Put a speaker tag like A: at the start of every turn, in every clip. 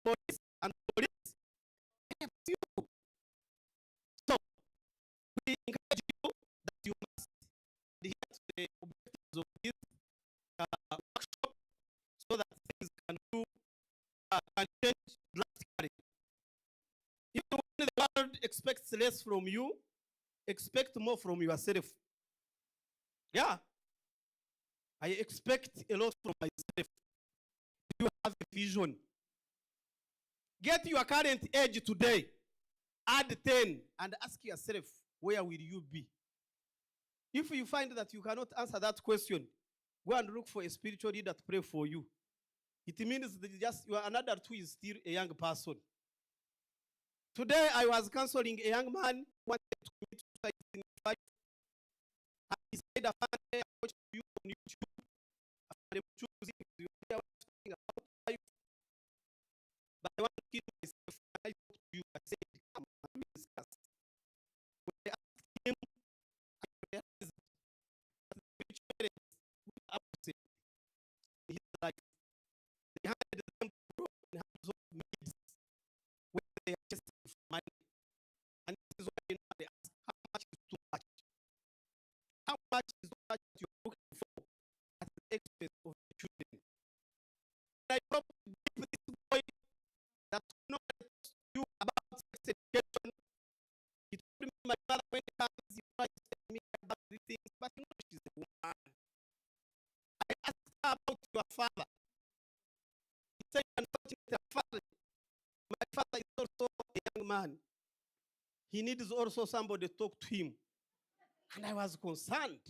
A: police and police helps you. So we encourage you that you must adhere to the objectives of this workshop so that things can change drastically. Even when the world expects less from you, expect more from yourself. Yeah. I expect a lot from myself. You have a vision. Get your current age today. Add 10 and ask yourself, where will you be? If you find that you cannot answer that question, go and look for a spiritual leader to pray for you. It means that you are an adult who is still a young person. Today I was counseling a young man who wanted to commit suicide in his life. And he said, I watched you on YouTube. I'm choosing you are talking about life. But I want to kill myself. I talked to you. I said, come and discuss. When I asked him, I realized that the rich parents were absent in his life. They handed them to grow in hands of maids when they are chasing for money. And this is why now they ask, how much is too much? How much is too much that you're looking for at the expense of the children? And I probably give this boy that nobody talks to you about sex education. He told me my mother when he comes, he tries to tell me about these things, but you know she's a woman. I asked her about your father. He said, unfortunately, my father is also a young man. He needs also somebody to talk to him. And I was concerned.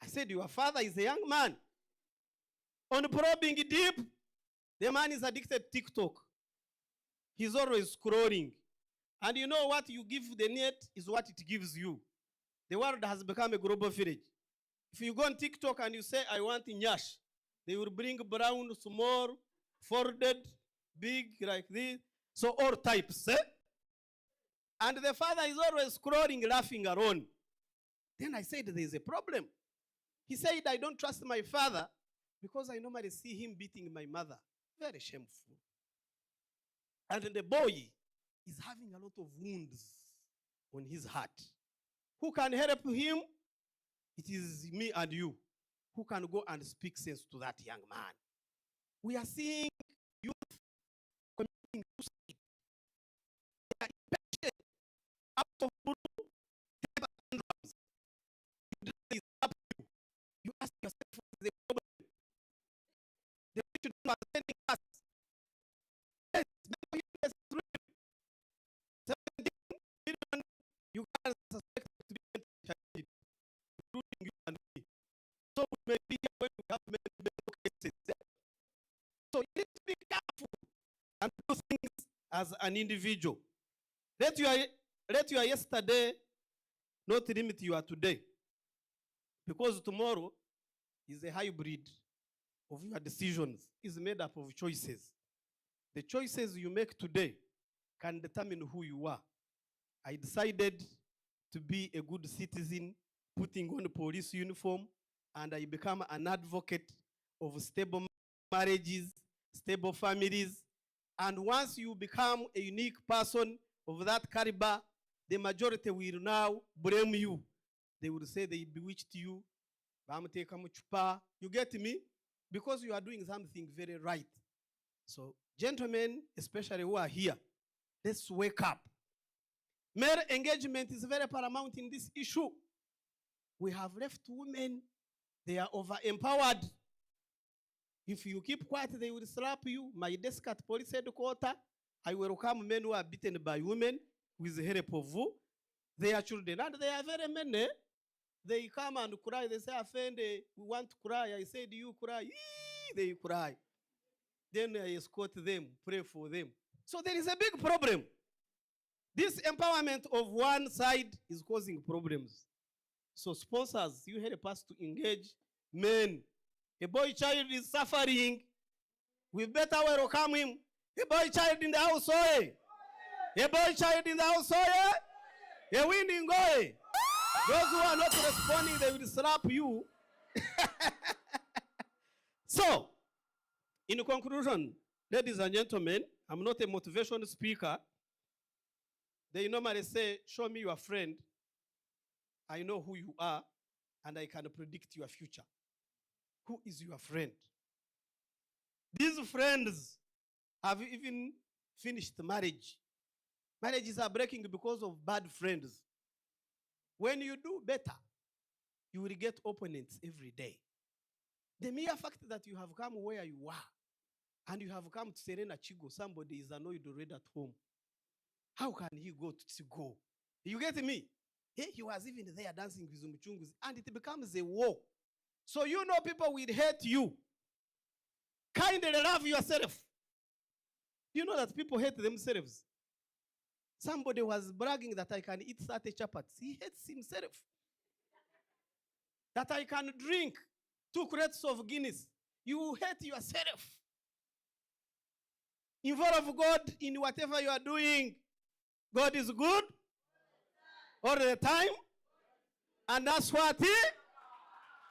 A: I said, your father is a young man. On probing deep, the man is addicted to TikTok. He's always scrolling. And you know what you give the net is what it gives you. The world has become a global village. If you go on TikTok and you say, I want nyash, they will bring brown, small, folded, big, like this. So all types. Eh? And the father is always scrolling, laughing around. Then I said, there is a problem. He said, I don't trust my father because I normally see him beating my mother. Very shameful. And the boy is having a lot of wounds on his heart. Who can help him? It is me and you who can go and speak sense to that young man. We are seeing youth committing suicide. They are impatient, out of blue, temper tantrums. You up you. You ask yourself what is the problem. The children are sending us. Yes, mental illness is real. 17 million Ugandans are suspected to be mentally challenged, including you and me. So we may be here when we have mental cases. So you need to be careful and do things as an individual. Let your yesterday not limit your today. Because tomorrow is a hybrid of your decisions. It's made up of choices. The choices you make today can determine who you are. I decided to be a good citizen, putting on a police uniform, and I become an advocate of stable marriages, stable families. And once you become a unique person of that caliber, the majority will now blame you. They will say they bewitched you. You get me? Because you are doing something very right. So, gentlemen, especially who are here, let's wake up. Male engagement is very paramount in this issue. We have left women, they are over-empowered. If you keep quiet, they will slap you. My desk at police headquarters, I welcome men who are beaten by women with the help of their children. And they are very many. They come and cry. They say, Offend, we want to cry. I said, you cry. Eee, they cry. Then I escort them, pray for them. So there is a big problem. This empowerment of one side is causing problems. So sponsors, you help us to engage men. A boy child is suffering. We better welcome him. A boy child in the house, oye. A boy child in the house, oye. A winning oye. Those who are not responding, they will slap you. So, in conclusion, Ladies and gentlemen, I'm not a motivation speaker. They normally say, show me your friend. I know who you are, and I can predict your future. Who is your friend? These friends have even finished marriage. Marriages are breaking because of bad friends. When you do better, you will get opponents every day. The mere fact that you have come where you are, and you have come to Serena Chigo, somebody is annoyed already at home. How can he go to Chigo? You get me? He was even there dancing with Zumuchungus, and it becomes a war. So you know people will hate you. Kindly love yourself. You know that people hate themselves. Somebody was bragging that I can eat 30 chapats. He hates himself. That I can drink 2 crates of Guinness. You hate yourself. Involve God in whatever you are doing. God is good all the time. And that's what he.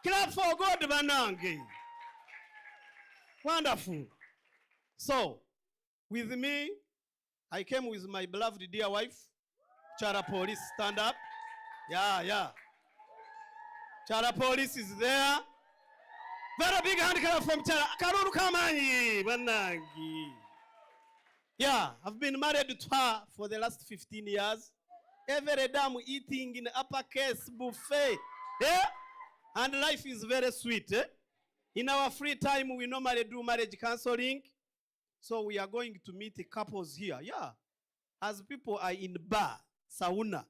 A: Clap for God, Banangi. Wonderful. So, with me, I came with my beloved dear wife, Chara Police. Stand up. Yeah. Chara Police is there. Very big hand clap from Chara. Karuru Kamanyi, Banangi. Yeah, I've been married to her for the last 15 years. Every day I'm eating in uppercase buffet. Yeah? And life is very sweet. Eh? In our free time, we normally do marriage counseling. So we are going to meet the couples here. Yeah. As people are in bar, sauna,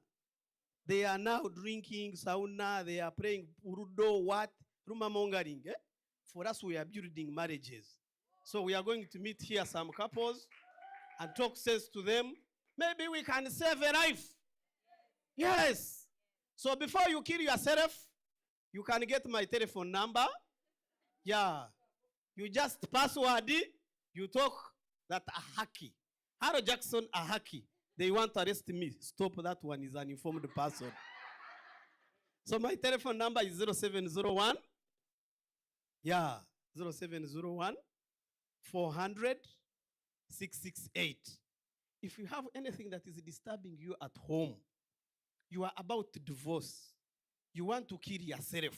A: they are now drinking sauna, they are playing urudo, what? Rumamongering. Eh? For us, we are building marriages. So we are going to meet here some couples and talk sense to them. Maybe we can save a life. Yes. So before you kill yourself, you can get my telephone number. Yeah. You just password, you talk that Ahaki. Harold Jackson Ahaki. They want to arrest me. Stop, that one is an informed person. So my telephone number is 0701. Yeah. 0701 400 668. If you have anything that is disturbing you at home, you are about to divorce, you want to kill yourself,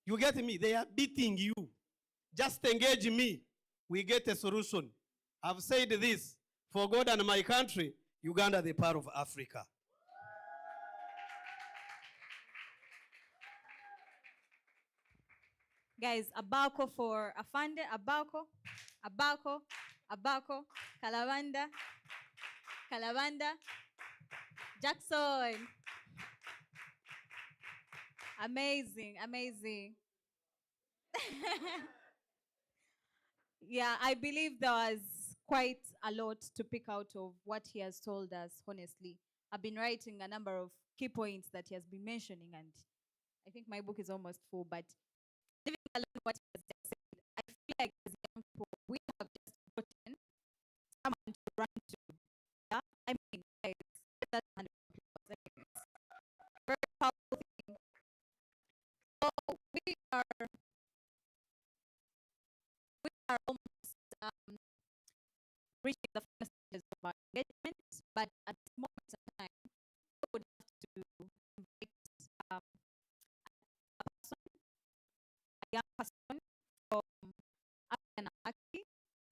A: you get me? They are beating you. Just engage me. We get a solution. I've said this, for God and my country, Uganda, the part of Africa.
B: Guys, Abako for Afande, Abako, Kalabanda, Jackson. Amazing. Yeah, I believe there was quite a lot to pick out of what he has told us, honestly. I've been writing a number of key points that he has been mentioning, and I think my book is almost full, but leaving alone what he has just said, I feel like as young people, we have just gotten someone to run to. Yeah? I mean, guys, that's a very powerful thing. So we are almost reaching the final stages of our engagement, but at this moment in time, we would have to invite a person, a young person from Aki.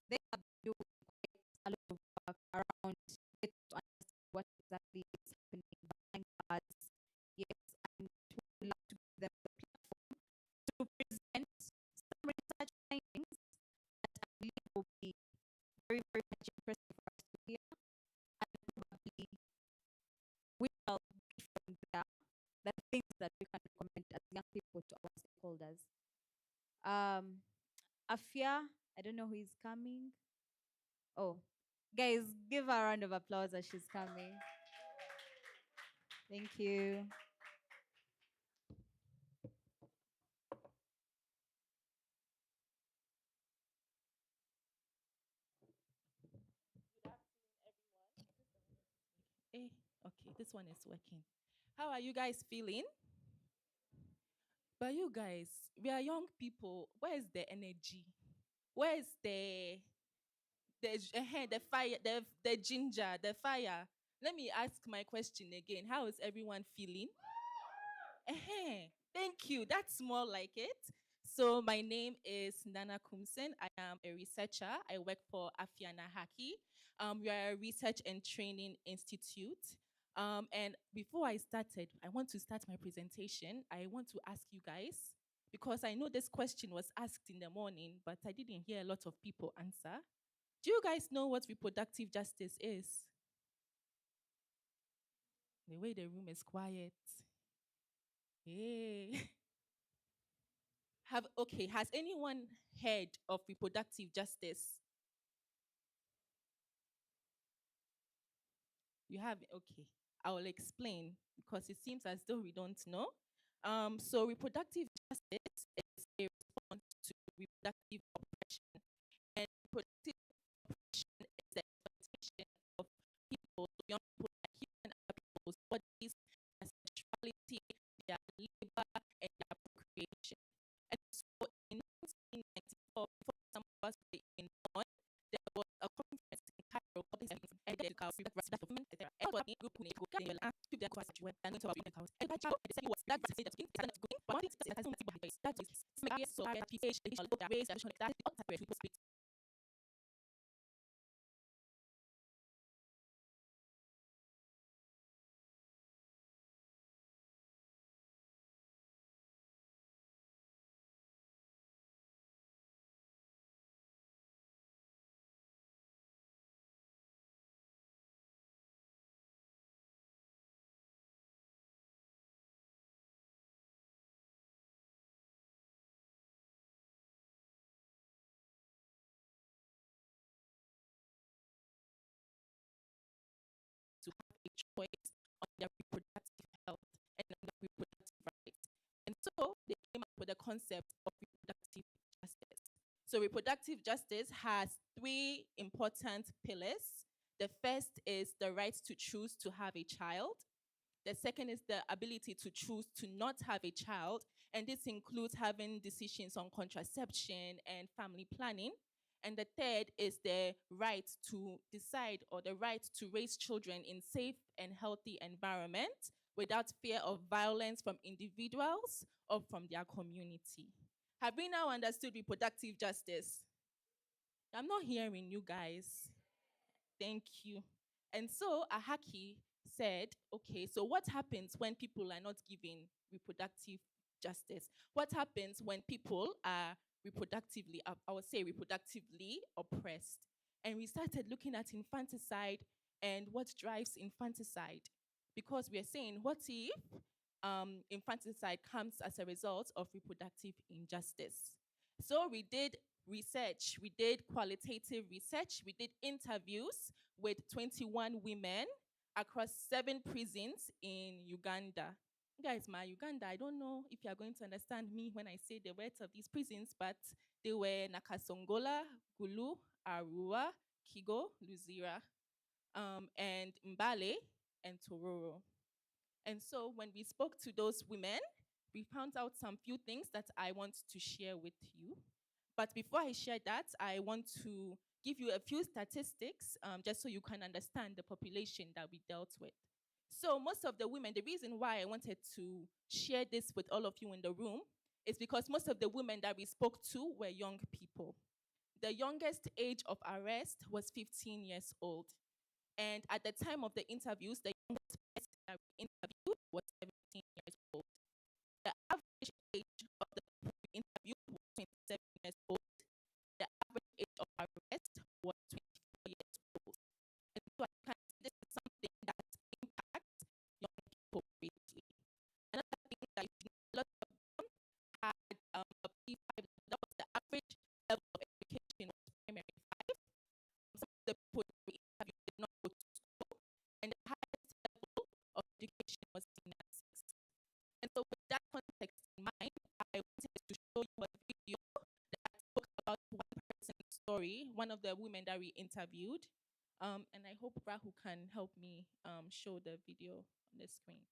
B: They have been doing quite a lot of work around getting to understand what exactly is happening behind bars. Yes, and we would love to give them the platform to present some research findings that I believe will be very much interesting for us to hear, and probably we will get from there the things that we can recommend as young people to our stakeholders. Afia, I don't know who is coming. Oh, guys, give her a round of applause as she's coming. Thank you.
C: Okay, this one is working. How are you guys feeling? But you guys, we are young people. Where is the energy? Where is the The fire, the ginger, the fire. Let me ask my question again. How is everyone feeling? Thank you. That's more like it. So my name is Nana Kumsen. I am a researcher. I work for Afiana Haki. We are a research and training institute. And before I want to start my presentation. I want to ask you guys, because I know this question was asked in the morning, but I didn't hear a lot of people answer. Do you guys know what reproductive justice is? The way the room is quiet. Hey. Has anyone heard of reproductive justice? You have, okay. I will explain because it seems as though we don't know. So reproductive justice is a response to reproductive oppression, and reproductive oppression is the exploitation of people, young people, and human people's bodies, their sexuality, their labor, and their procreation. And so in 1994, before some of us were even born, there was a conference in Cairo, and there was a document there. Everybody group in Uganda, and you'll ask if they're quite situated, and into our house. And that child, they said, was that vaccine that's going to go in, but one thing is, that is, so I PH, the race, that is not separate, people speak to have a choice on their reproductive health and on their reproductive rights. And so they came up with the concept of reproductive justice. So reproductive justice has three important pillars. The first is the right to choose to have a child. The second is the ability to choose to not have a child. And this includes having decisions on contraception and family planning. And the third is the right to decide, or the right to raise children in safe and healthy environment without fear of violence from individuals or from their community. Have we now understood reproductive justice? I'm not hearing you guys. Thank you. And so Ahaki said, okay, so what happens when people are not given reproductive justice? What happens when people are reproductively, I would say reproductively oppressed? And we started looking at infanticide and what drives infanticide. Because we are saying, what if infanticide comes as a result of reproductive injustice? So we did research, we did qualitative research, we did interviews with 21 women across 7 prisons in Uganda. Guys, my Uganda, I don't know if you're going to understand me when I say the words of these prisons, but they were Nakasongola, Gulu, Arua, Kigo, Luzira, and Mbale, and Tororo. And so when we spoke to those women, we found out some few things that I want to share with you. But before I share that, I want to give you a few statistics just so you can understand the population that we dealt with. So most of the women, the reason why I wanted to share this with all of you in the room is because most of the women that we spoke to were young people. The youngest age of arrest was 15 years old. And at the time of the interviews, the youngest person that we interviewed was 17 years old. The average age of the people we interviewed was 27 years old. The average age of arrest was 24 years old. And so I can see this is something that impacts young people greatly. Another thing that you know, a lot of them had a P5, that was the average level of education was primary 5. Some of the people that we interviewed did not go to school, and the highest level of education was senior 6. And so with that context in mind, I wanted to show you a video that spoke about one person's story, one of the women that we interviewed. And I hope Rahu can help me show the video on the screen.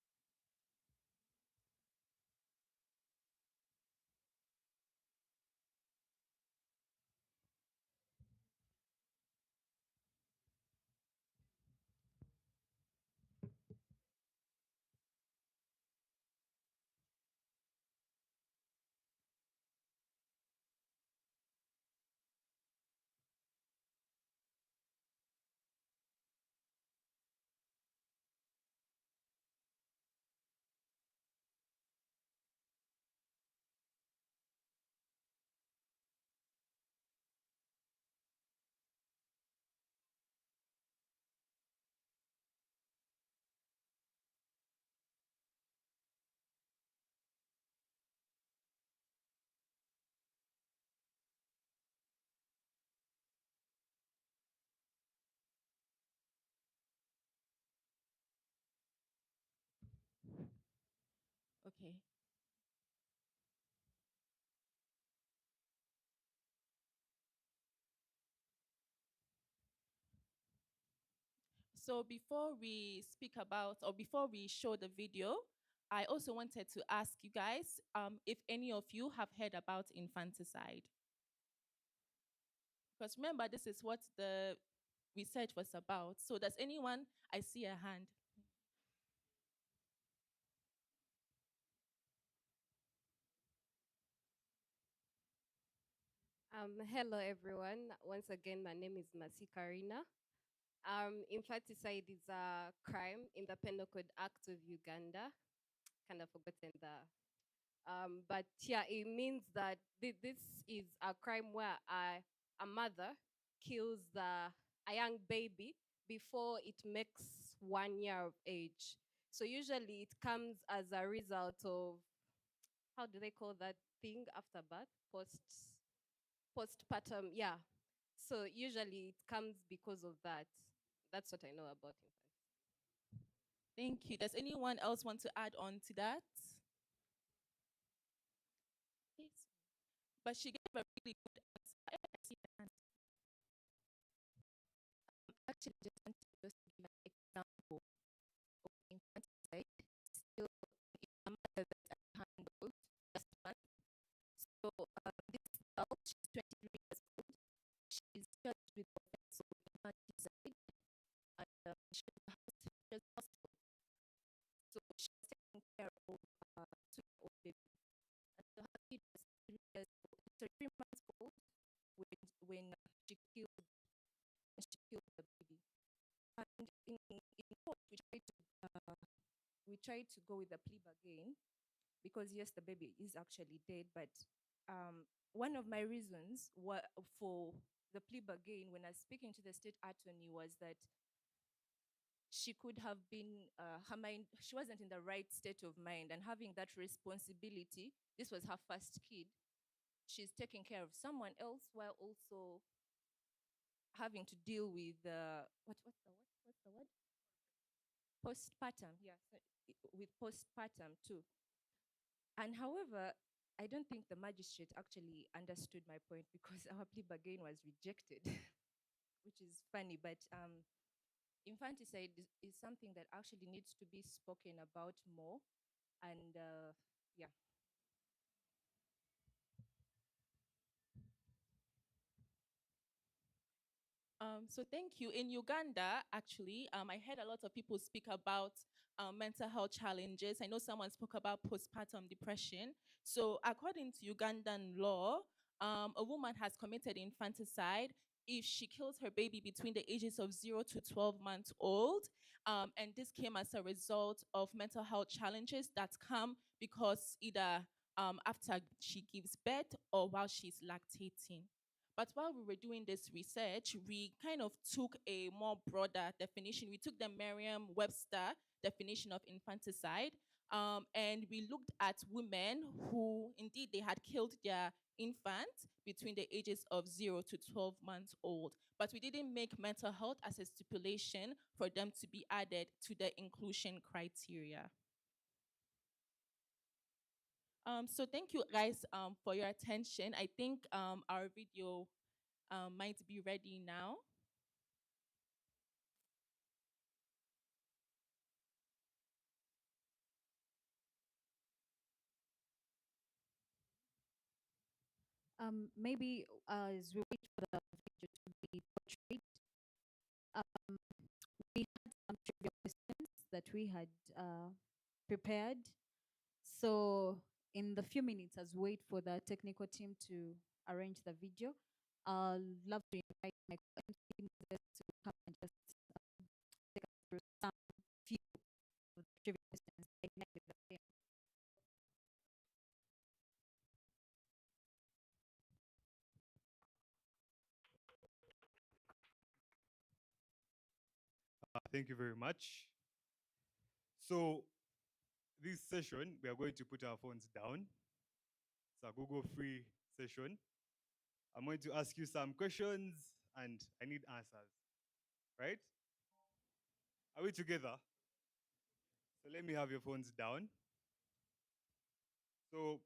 C: Okay. So before we speak about or before we show the video, I also wanted to ask you guys if any of you have heard about infanticide. Because remember, this is what the research was about. So does anyone? I see a hand.
D: Hello everyone. Once again, my name is Masi Karina. Infanticide is a crime in the Penal Code Act of Uganda. Kind of forgotten the, but yeah, it means that this is a crime where a mother kills a young baby before it makes 1 year of age. So usually it comes as a result of, how do they call that thing after birth? Postpartum, yeah. So usually it comes because of that. That's what I know about infants.
C: Thank you. Does anyone else want to add on to that? Yes. But she gave a really good answer. I see the answer. Actually, just want to just give an example of infanticide. Still, a mother that I handled last month. So this girl, she's 23 years old. She's charged with offense of infanticide, and she was hospital. So she's taking care of a 2-year-old baby. And so her kid was 3 years old, sorry, 3 months old when she killed the baby. And in court, we tried to go with the plea bargain because yes, the baby is actually dead. But one of my reasons for the plea bargain when I was speaking to the state attorney was that she could have been her mind. She wasn't in the right state of mind, and having that responsibility. This was her first kid. She's taking care of someone else while also having to deal with what's the word? Postpartum, yeah, so with postpartum too. And however, I don't think the magistrate actually understood my point because our plea bargain was rejected, which is funny. But infanticide is something that actually needs to be spoken about more. And yeah. So thank you. In Uganda, actually, I heard a lot of people speak about mental health challenges. I know someone spoke about postpartum depression. So according to Ugandan law, a woman has committed infanticide if she kills her baby between the ages of 0 to 12 months old. And this came as a result of mental health challenges that come because either after she gives birth or while she's lactating. But while we were doing this research, we kind of took a more broader definition. We took the Merriam-Webster definition of infanticide, and we looked at women who indeed they had killed their infant between the ages of 0 to 12 months old. But we didn't make mental health as a stipulation for them to be added to the inclusion criteria. So thank you guys for your attention. I think our video might be ready now.
B: Maybe as we wait for the video to be portrayed, um, we had some trivia questions that we had prepared. So in the few minutes, as we wait for the technical team to arrange the video, I'll love to invite my co-MC to come and just take us through some few of the trivia questions.
E: Thank you very much. So this session, we are going to put our phones down. It's a Google free session. I'm going to ask you some questions and I need answers, right? Are we together? So let me have your phones down. So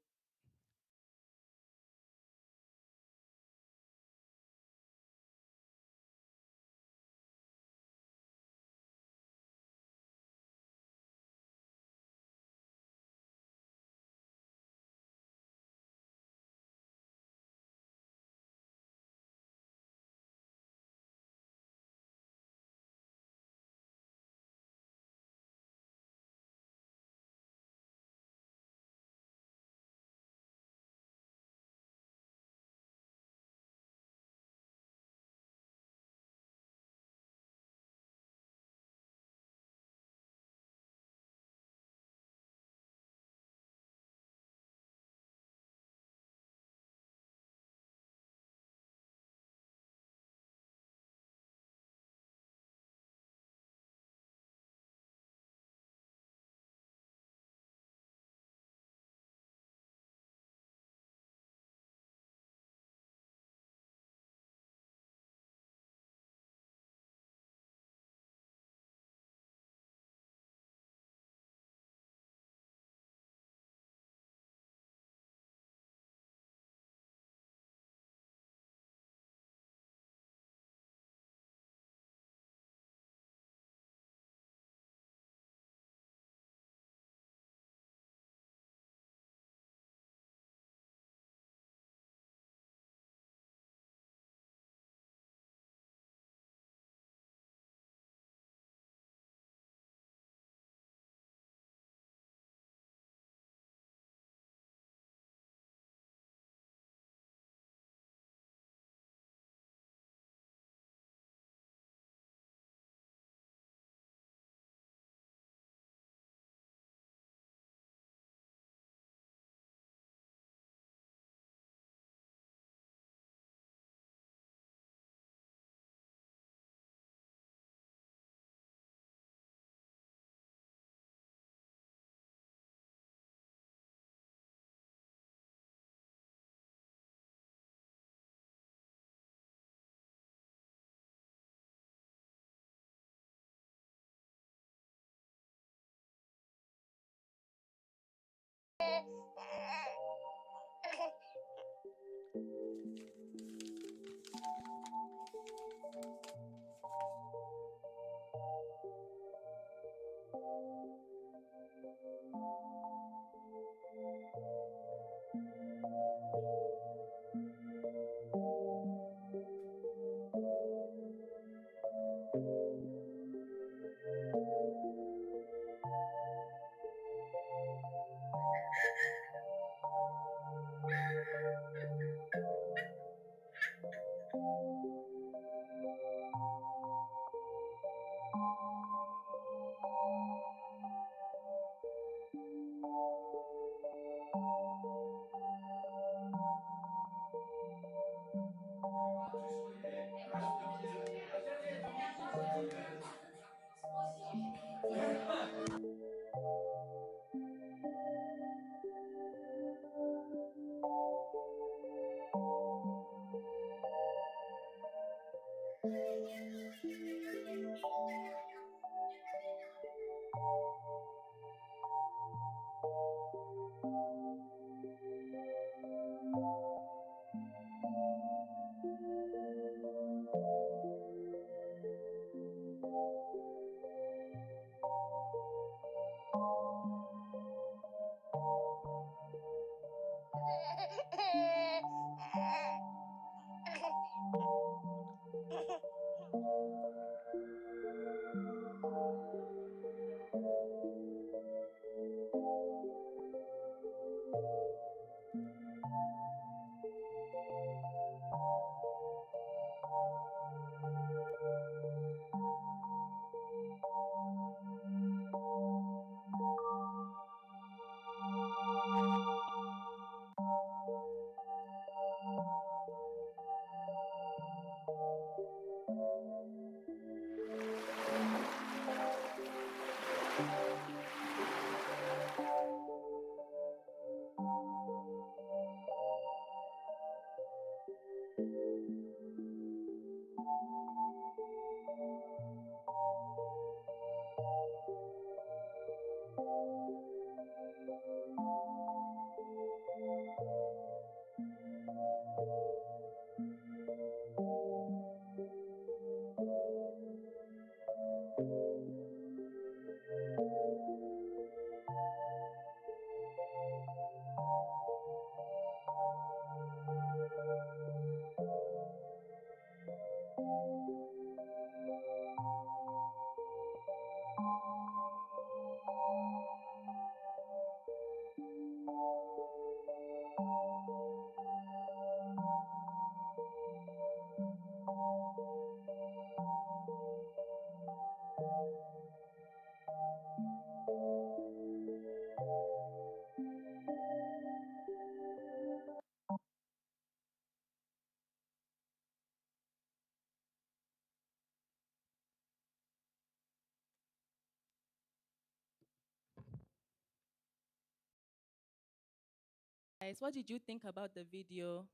C: Guys, what did you think about the video?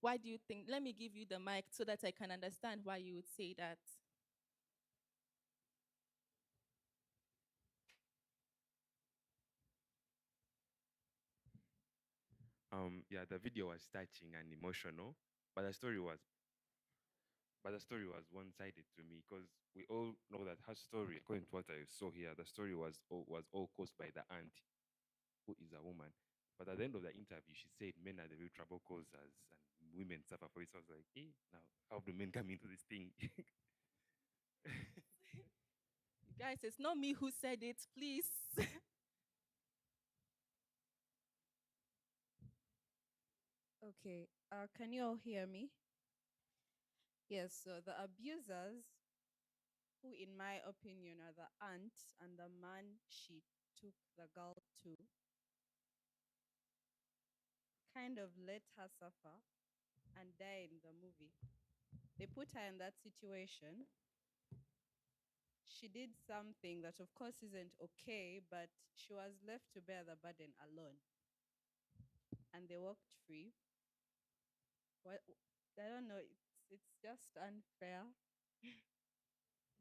C: Why do you think? Let me give you the mic so that I can understand why you would say that.
F: Yeah, the video was touching and emotional, but the story was one-sided to me because we all know that her story, according to what I saw here, the story was all caused by the aunt, who is a woman. But at the end of the interview, she said men are the real trouble causers and women suffer for it. So I was like, now how do men come into this thing?
C: Guys, it's not me who said it, please.
G: Okay, can you all hear me? Yes, so the abusers, who in my opinion are the aunt and the man she took the girl to, kind of let her suffer and die in the movie. They put her in that situation. She did something that, of course, isn't okay, but she was left to bear the burden alone. And they walked free. What I don't know, it's just unfair, in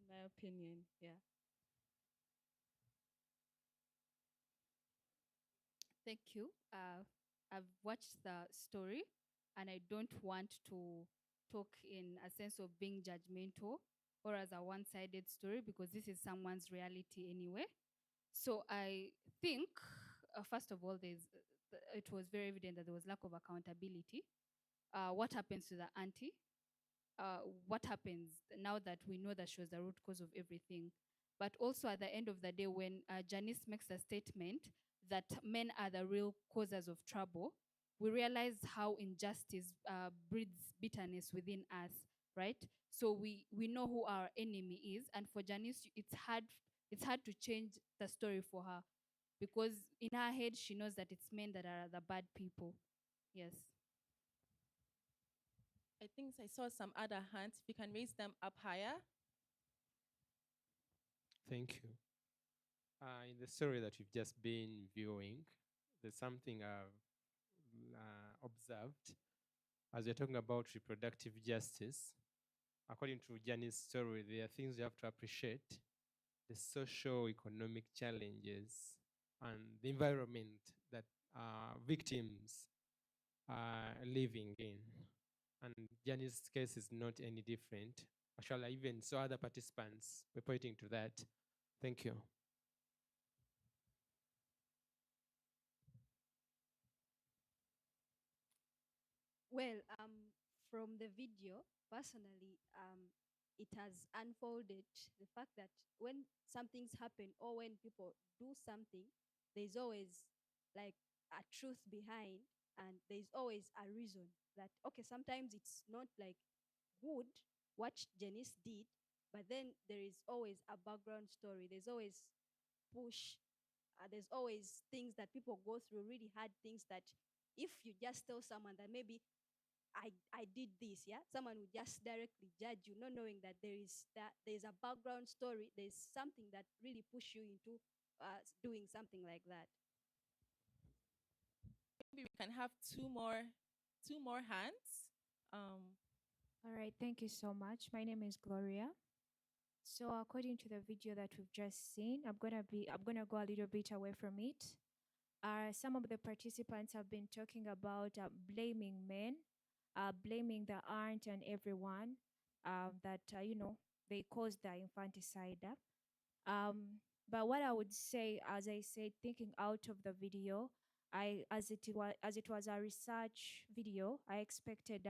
G: my opinion. Yeah.
B: Thank you. I've watched the story and I don't want to talk in a sense of being judgmental or as a one sided story because this is someone's reality anyway. So I think, first of all, it was very evident that there was lack of accountability. What happens to the auntie? What happens now that we know that she was the root cause of everything? But also at the end of the day, when Janice makes a statement that men are the real causes of trouble, we realize how injustice breeds bitterness within us, right? So we know who our enemy is, and for Janice, it's hard to change the story for her because in her head she knows that it's men that are the bad people. Yes.
C: I think I saw some other hands. If you can raise them up higher.
H: Thank you. In the story that we've just been viewing, there's something I've observed as we're talking about reproductive justice. According to Janice's story, there are things you have to appreciate: the social, economic challenges, and the environment that victims are living in. And Janice's case is not any different. Actually, I even saw other participants were pointing to that. Thank you.
I: Well, from the video, personally, it has unfolded the fact that when some things happen or when people do something, there's always like a truth behind, and there's always a reason that, okay, sometimes it's not like good what Janice did, but then there is always a background story. There's always push. There's always things that people go through, really hard things that if you just tell someone that maybe I did this, yeah, someone would just directly judge you, not knowing that there's a background story, there's something that really push you into doing something like that.
C: Maybe we can have two more hands.
J: All right, thank you so much. My name is Gloria. So according to the video that we've just seen, I'm gonna go a little bit away from it. Some of the participants have been talking about blaming men, blaming the aunt and everyone that they caused the infanticide. But what I would say, as I said, thinking out of the video, as it was a research video, I expected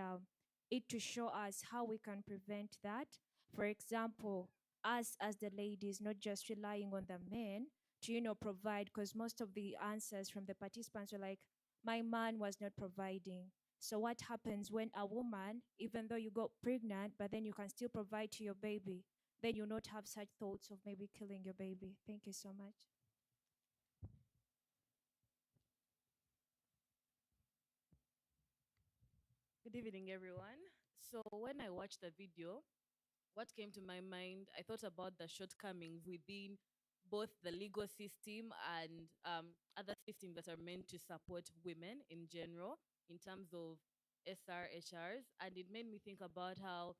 J: it to show us how we can prevent that. For example, us as the ladies, not just relying on the men to provide, because most of the answers from the participants were like, my man was not providing. So what happens when a woman, even though you got pregnant, but then you can still provide to your baby, then you'll not have such thoughts of maybe killing your baby. Thank you so much.
K: Good evening, everyone. So, when I watched the video, what came to my mind, I thought about the shortcomings within both the legal system and other systems that are meant to support women in general in terms of SRHRs. And it made me think about how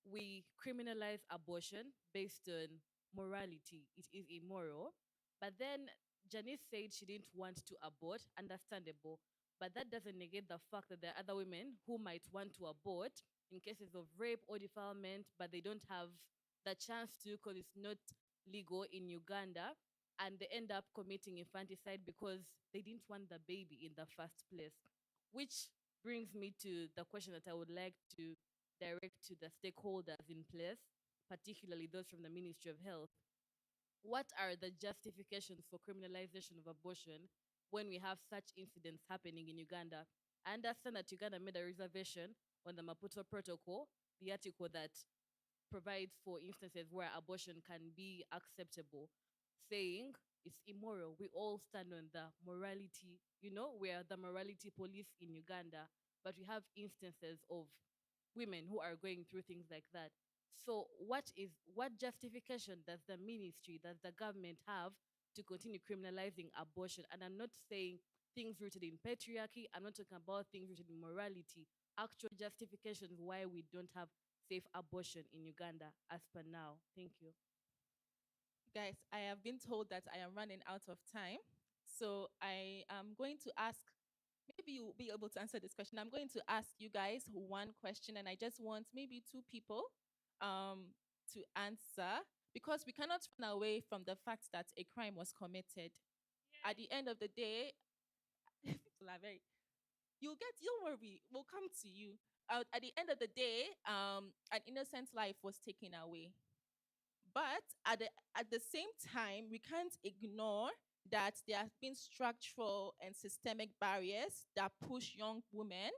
K: we criminalize abortion based on morality. It is immoral. But then Janice said she didn't want to abort, understandable. But that doesn't negate the fact that there are other women who might want to abort in cases of rape or defilement, but they don't have the chance to because it's not legal in Uganda. And they end up committing infanticide because they didn't want the baby in the first place. Which brings me to the question that I would like to direct to the stakeholders in place, particularly those from the Ministry of Health. What are the justifications for criminalization of abortion when we have such incidents happening in Uganda? I understand that Uganda made a reservation on the Maputo Protocol, the article that provides for instances where abortion can be acceptable, saying it's immoral. We all stand on the morality, we are the morality police in Uganda, but we have instances of women who are going through things like that. So what justification does the ministry, does the government have to continue criminalizing abortion? And I'm not saying things rooted in patriarchy. I'm not talking about things rooted in morality. Actual justifications why we don't have safe abortion in Uganda as per now. Thank you.
C: Guys, I have been told that I am running out of time. So I am going to ask, maybe you'll be able to answer this question. I'm going to ask you guys one question, and I just want maybe two people to answer because we cannot run away from the fact that a crime was committed. At the end of the day, people are very, don't worry, we'll come to you. At the end of the day, an innocent life was taken away. But at the same time, we can't ignore that there have been structural and systemic barriers that push young women